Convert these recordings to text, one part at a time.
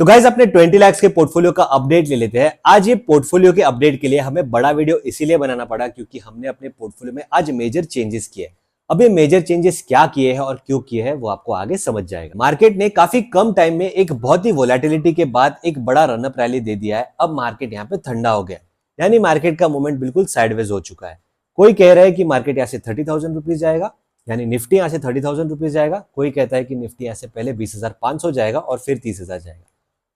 तो गाइस अपने 20 लाख के पोर्टफोलियो का अपडेट ले लेते हैं। आज ये पोर्टफोलियो के अपडेट के लिए हमें बड़ा वीडियो इसीलिए बनाना पड़ा क्योंकि हमने अपने पोर्टफोलियो में आज मेजर चेंजेस किए। अब ये मेजर चेंजेस क्या किए हैं और क्यों किए हैं वो आपको आगे समझ जाएगा। मार्केट ने काफी कम टाइम में एक बहुत ही वोलेटिलिटी के बाद एक बड़ा रनअप रैली दे दिया है। अब मार्केट यहाँ पे ठंडा हो गया, यानी मार्केट का मूवमेंट बिल्कुल साइडवेज हो चुका है। कोई कह रहा है कि मार्केट यहाँ से 30,000 रुपीज जाएगा, यानी निफ्टी यहाँ से 30,000 रुपीज जाएगा। कोई कहता है कि निफ्टी यहाँ से पहले 20,500 जाएगा और फिर 30,000 जाएगा।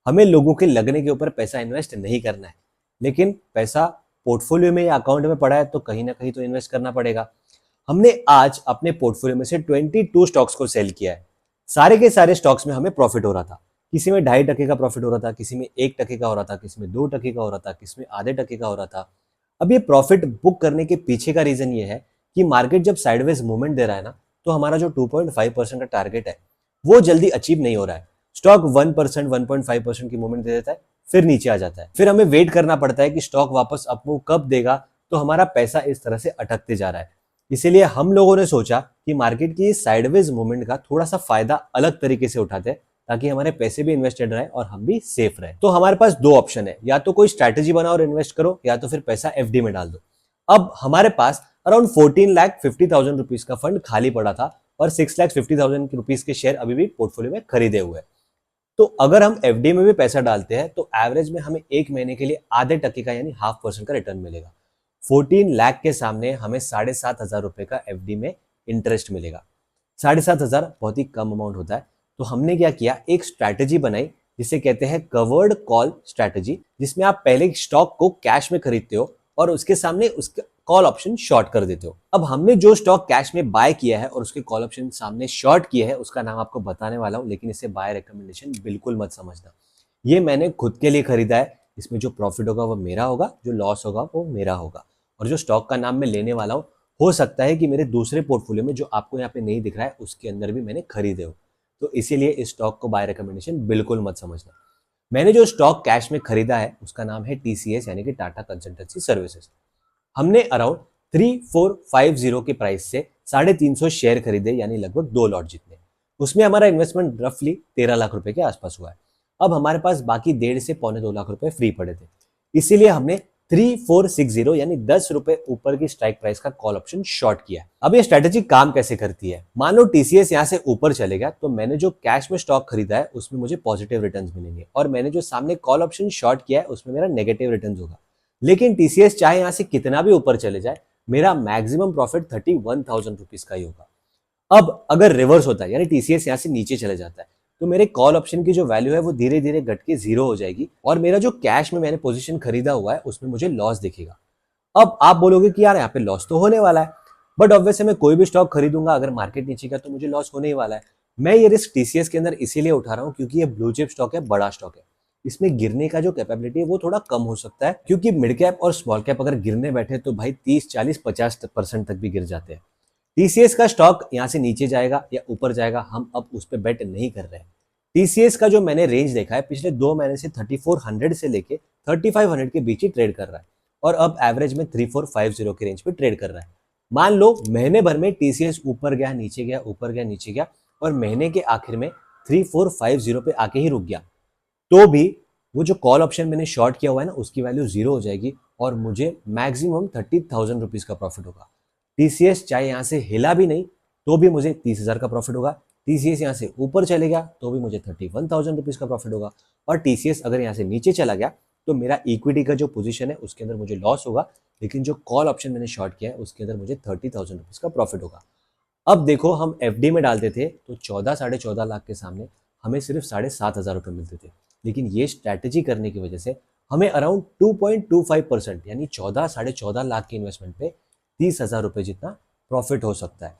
हमें लोगों के लगने के ऊपर पैसा इन्वेस्ट नहीं करना है, लेकिन पैसा पोर्टफोलियो में या अकाउंट में पड़ा है तो कहीं ना कहीं तो इन्वेस्ट करना पड़ेगा। हमने आज अपने पोर्टफोलियो में से 22 स्टॉक्स को सेल किया है। सारे के सारे स्टॉक्स में हमें प्रॉफिट हो रहा था। किसी में 2.5% का प्रॉफिट हो रहा था, किसी में 1% का हो रहा था, किसी में 2% का हो रहा था, किसी में आधे टके का हो रहा था। अब ये प्रॉफिट बुक करने के पीछे का रीजन ये है कि मार्केट जब साइडवेज मूवमेंट दे रहा है ना, तो हमारा जो 2.5% का टारगेट है वो जल्दी अचीव नहीं हो रहा है। स्टॉक 1%, 1.5% की मूवमेंट दे देता है, फिर नीचे आ जाता है। फिर हमें वेट करना पड़ता है कि स्टॉक वापस अपमूव कब देगा, तो हमारा पैसा इस तरह से अटकते जा रहा है। इसीलिए हम लोगों ने सोचा कि मार्केट की साइडवेज मूवमेंट का थोड़ा सा फायदा अलग तरीके से उठाते हैं, ताकि हमारे पैसे भी इन्वेस्टेड रहे और हम भी सेफ रहे। तो हमारे पास दो ऑप्शन है, या तो कोई स्ट्रैटेजी बनाओ और इन्वेस्ट करो, या तो फिर पैसा एफडी में डाल दो। अब हमारे पास अराउंड 14,50,000 रुपीज का फंड खाली पड़ा था और 6,50,000 रुपीज के शेयर अभी भी पोर्टफोलियो में खरीदे हुए हैं। तो अगर हम एफडी में भी पैसा डालते हैं तो एवरेज में हमें एक महीने के लिए आधे टके का यानी 0.5% का रिटर्न मिलेगा। 14 लाख के सामने हमें 7,500 रुपए का एफडी में इंटरेस्ट मिलेगा। 7,500 बहुत ही कम अमाउंट होता है। तो हमने क्या किया, एक स्ट्रैटेजी बनाई जिसे कहते हैं कवर्ड कॉल स्ट्रैटेजी, जिसमें आप पहले स्टॉक को कैश में खरीदते हो और उसके सामने उसका कॉल ऑप्शन शॉर्ट कर देते हो। अब हमने जो स्टॉक कैश में बाय किया है और उसके कॉल ऑप्शन सामने शॉर्ट किया है, उसका नाम आपको बताने वाला हूं, लेकिन इसे बाय रिकमेंडेशन बिल्कुल मत समझना। ये मैंने खुद के लिए खरीदा है। इसमें जो प्रॉफिट होगा वो मेरा होगा, जो लॉस होगा वो मेरा होगा। और जो स्टॉक का नाम मैं लेने वाला हूँ, हो सकता है कि मेरे दूसरे पोर्टफोलियो में जो आपको यहाँ पे नहीं दिख रहा है उसके अंदर भी मैंने खरीदे हो। तो इसीलिए इस स्टॉक को बाय रिकमेंडेशन बिल्कुल मत समझना। मैंने जो स्टॉक कैश में खरीदा है उसका नाम है टीसीएस, यानी कि टाटा कंसल्टेंसी सर्विसेज। हमने अराउंड 3450 के प्राइस से 350 शेयर खरीदे, यानी लगभग 2 लॉट जितने। उसमें हमारा इन्वेस्टमेंट रफली 13 लाख रुपए के आसपास हुआ है। अब हमारे पास बाकी 1.5 से पौने 2 लाख रुपए फ्री पड़े थे, इसीलिए हमने 3460 यानी 10 रुपए ऊपर की स्ट्राइक प्राइस का कॉल ऑप्शन शॉर्ट किया। अब ये स्ट्रेटेजी काम कैसे करती है, मान लो टीसीएस यहाँ से ऊपर चलेगा तो मैंने जो कैश में स्टॉक खरीदा है उसमें मुझे पॉजिटिव रिटर्न्स मिलेंगे, और मैंने जो सामने कॉल ऑप्शन शॉर्ट किया है उसमें मेरा नेगेटिव रिटर्न्स होगा। लेकिन टीसीएस चाहे यहां से कितना भी ऊपर चले जाए, मेरा मैक्सिमम प्रॉफिट 31,000 रुपीज का ही होगा। अब अगर रिवर्स होता है, यानी टीसीएस यहां से नीचे चले जाता है, तो मेरे कॉल ऑप्शन की जो वैल्यू है वो धीरे धीरे घट के 0 हो जाएगी और मेरा जो कैश में मैंने पोजीशन खरीदा हुआ है उसमें मुझे लॉस दिखेगा। अब आप बोलोगे कि यार यहाँ पे लॉस तो होने वाला है, बट ऑब्वियसली मैं कोई भी स्टॉक खरीदूंगा अगर मार्केट नीचे गया तो मुझे लॉस होने ही वाला है। मैं ये रिस्क टीसीएस के अंदर इसीलिए उठा रहा हूँ क्योंकि ये ब्लू चिप स्टॉक है, बड़ा स्टॉक है। इसमें गिरने का जो कैपेबिलिटी है वो थोड़ा कम हो सकता है, क्योंकि मिड कैप और स्मॉल कैप अगर गिरने बैठे तो भाई 30, 40, 50% तक भी गिर जाते हैं। टीसीएस का स्टॉक यहाँ से नीचे जाएगा या ऊपर जाएगा, हम अब उस पर बेट नहीं कर रहे हैं। टीसीएस का जो मैंने रेंज देखा है पिछले 2 महीने से 3400 से लेके 3500 के बीच ही ट्रेड कर रहा है, और अब एवरेज में 3450 के रेंज पे ट्रेड कर रहा है। मान लो महीने भर में टीसीएस ऊपर गया नीचे गया, ऊपर गया नीचे गया, और महीने के आखिर में 3450 पे आके ही रुक गया, तो भी वो जो कॉल ऑप्शन मैंने शॉर्ट किया हुआ है ना उसकी वैल्यू 0 हो जाएगी और मुझे मैक्सिमम 30,000 रुपीज का प्रॉफिट होगा। टीसीएस चाहे यहाँ से हिला भी नहीं तो भी मुझे 30,000 का प्रॉफिट होगा। टीसीएस यहाँ से ऊपर चले गया तो भी मुझे 31,000 रुपीज का प्रॉफिट होगा, और टीसीएस अगर यहाँ से नीचे चला गया तो मेरा इक्विटी का जो पोजीशन है उसके अंदर मुझे लॉस होगा, लेकिन जो कॉल ऑप्शन मैंने शॉर्ट किया है उसके अंदर मुझे 30,000 रुपीज का प्रॉफिट होगा। अब देखो, हम एफडी में डालते थे तो 14, 14.5 लाख के सामने हमें सिर्फ 7,500 रुपये मिलते थे, लेकिन ये स्ट्रैटेजी करने की वजह से हमें अराउंड 2.25% यानी 14, 14.5 लाख की इन्वेस्टमेंट पे 30,000 रुपये जितना प्रॉफिट हो सकता है।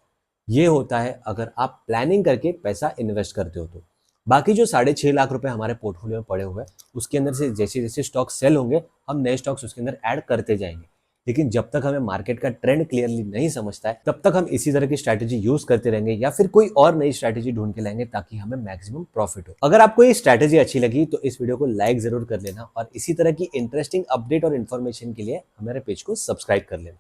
ये होता है अगर आप प्लानिंग करके पैसा इन्वेस्ट करते हो तो। बाकी जो 6.5 लाख रुपए हमारे पोर्टफोलियो में पड़े हुए हैं उसके अंदर से जैसे जैसे स्टॉक सेल होंगे हम नए स्टॉक्स उसके अंदर ऐड करते जाएंगे। लेकिन जब तक हमें मार्केट का ट्रेंड क्लियरली नहीं समझता है तब तक हम इसी तरह की स्ट्रैटेजी यूज करते रहेंगे या फिर कोई और नई स्ट्रैटेजी ढूंढ के लाएंगे ताकि हमें मैक्सिमम प्रॉफिट हो। अगर आपको ये स्ट्रैटेजी अच्छी लगी तो इस वीडियो को लाइक जरूर कर लेना, और इसी तरह की इंटरेस्टिंग अपडेट और इन्फॉर्मेशन के लिए हमारे पेज को सब्सक्राइब कर लेना।